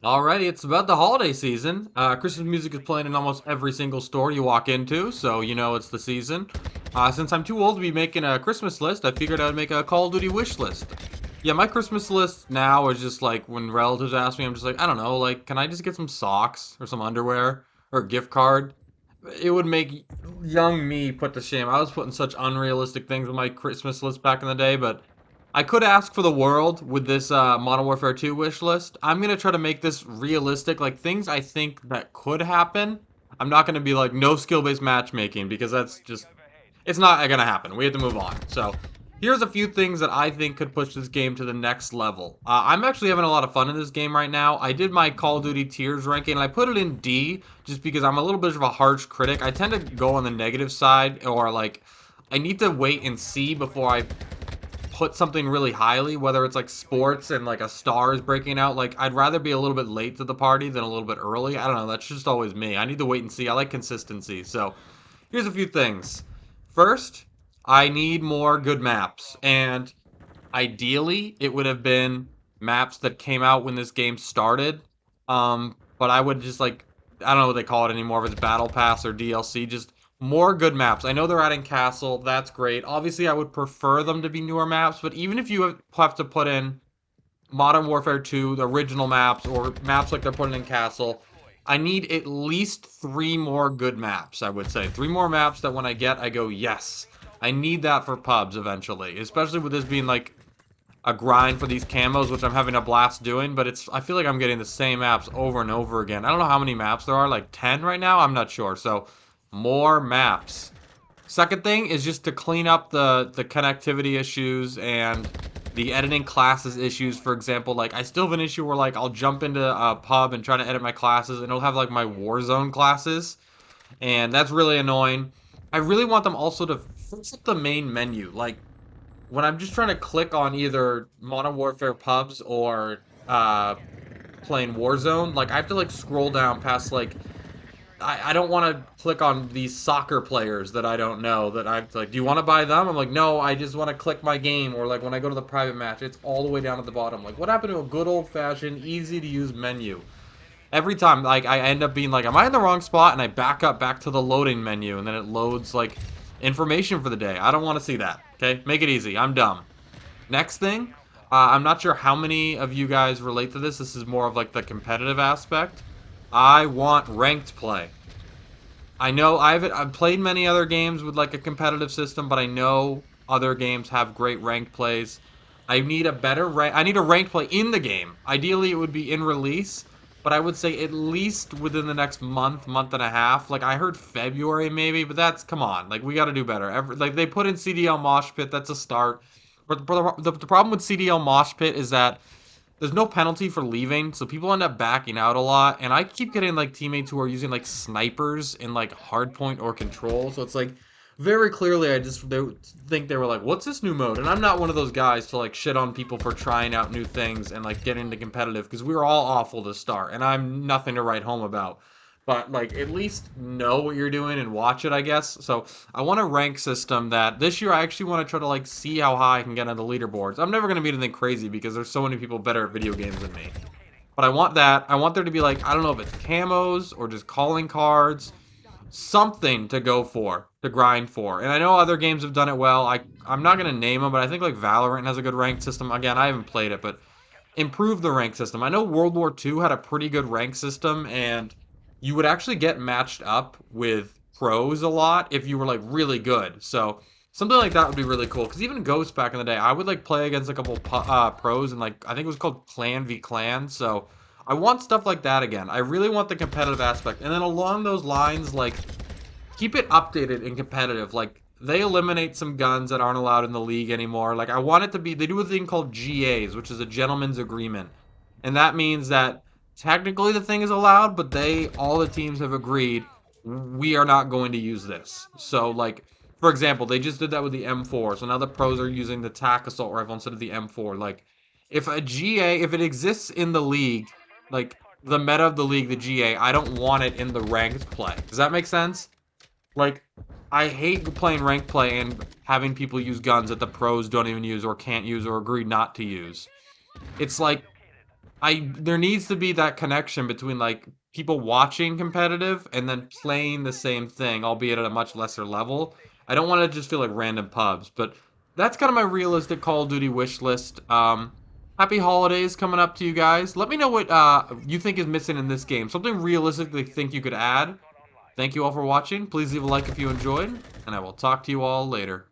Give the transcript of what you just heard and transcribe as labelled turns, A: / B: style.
A: Alrighty, it's about the holiday season. Christmas music is playing in almost every single store you walk into, so you know it's the season. Since I'm too old to be making a Christmas list, I figured I'd make a Call of Duty wish list. Yeah, my Christmas list now is just like when relatives ask me, I'm just like, I don't know, like, can I just get some socks or some underwear or a gift card? It would make young me put to shame. I was putting such unrealistic things on my Christmas list back in the day, but I could ask for the world with this Modern Warfare 2 wish list. I'm gonna try to make this realistic, like things I think that could happen. I'm not gonna be like no skill-based matchmaking because that's just it's not gonna happen. We have to move on. So here's a few things that I think could push this game to the next level. I'm actually having a lot of fun in this game right now. I did my Call of Duty tiers ranking and I put it in D just because I'm a little bit of a harsh critic. I tend to go on the negative side or like I need to wait and see before I put something really highly, whether it's like sports and like a star is breaking out. Like I'd rather be a little bit late to the party than a little bit early. I don't know. That's just always me. I need to wait and see. I like consistency. So here's a few things. First, I need more good maps. And ideally, it would have been maps that came out when this game started. But I would just like, I don't know what they call it anymore, if it's Battle Pass or DLC, just more good maps. I know they're adding Castle, that's great. Obviously, I would prefer them to be newer maps, but even if you have to put in Modern Warfare 2, the original maps, or maps like they're putting in Castle, I need at least three more good maps, I would say. Three more maps that when I get, I go, yes. I need that for pubs eventually, especially with this being like a grind for these camos, which I'm having a blast doing, but I feel like I'm getting the same maps over and over again. I don't know how many maps there are, like 10 right now? I'm not sure. So, more maps. Second thing is just to clean up the connectivity issues and the editing classes issues. For example, like I still have an issue where like I'll jump into a pub and try to edit my classes and it'll have like my Warzone classes, and that's really annoying. I really want them also to fix up the main menu. Like when I'm just trying to click on either Modern Warfare pubs or playing Warzone, like I have to like scroll down past like I don't want to click on these soccer players that I don't know that I'm like, do you want to buy them? I'm like, no, I just want to click my game. Or like when I go to the private match, it's all the way down at the bottom. Like, what happened to a good old fashioned, easy to use menu? Every time, like, I end up being like, am I in the wrong spot? And I back up back to the loading menu, and then it loads like information for the day. I don't want to see that. Okay, make it easy. I'm dumb. Next thing, I'm not sure how many of you guys relate to this. This is more of like the competitive aspect. I want ranked play. I know I've played many other games with like a competitive system, but I know other games have great ranked plays. I need a better rank. I need a ranked play in the game. Ideally, it would be in release, but I would say at least within the next month, month and a half. Like I heard February maybe, but that's come on. Like we got to do better. Like they put in CDL Mosh Pit, that's a start. But the problem with CDL Mosh Pit is that there's no penalty for leaving, so people end up backing out a lot. And I keep getting like teammates who are using like snipers in like hardpoint or control. So it's like very clearly they think they were like, what's this new mode? And I'm not one of those guys to like shit on people for trying out new things and like get into competitive because we were all awful to start, and I'm nothing to write home about. But like at least know what you're doing and watch it, I guess. So I want a rank system that this year I actually want to try to like see how high I can get on the leaderboards. I'm never gonna be anything crazy because there's so many people better at video games than me. But I want that. I want there to be like, I don't know if it's camos or just calling cards, something to go for, to grind for. And I know other games have done it well. I'm not gonna name them, but I think like Valorant has a good rank system. Again, I haven't played it, but improve the rank system. I know World War II had a pretty good rank system, and you would actually get matched up with pros a lot if you were like really good. So something like that would be really cool. Because even Ghost back in the day, I would like play against a couple pros, and like I think it was called Clan v Clan. So I want stuff like that again. I really want the competitive aspect, and then along those lines, like keep it updated and competitive. Like they eliminate some guns that aren't allowed in the league anymore. Like I want it to be they do a thing called GAs, which is a gentleman's agreement. And that means that technically the thing is allowed, but they all the teams have agreed we are not going to use this. So like for example, they just did that with the M4. So now the pros are using the TAC assault rifle instead of the M4. Like if a GA if it exists in the league, like the meta of the league, the GA, I don't want it in the ranked play. Does that make sense? Like, I hate playing ranked play and having people use guns that the pros don't even use or can't use or agree not to use. It's like there needs to be that connection between like people watching competitive and then playing the same thing, albeit at a much lesser level. I don't want to just feel like random pubs, but that's kind of my realistic Call of Duty wish list. Happy holidays coming up to you guys. Let me know what you think is missing in this game. Something realistically think you could add. Thank you all for watching. Please leave a like if you enjoyed, and I will talk to you all later.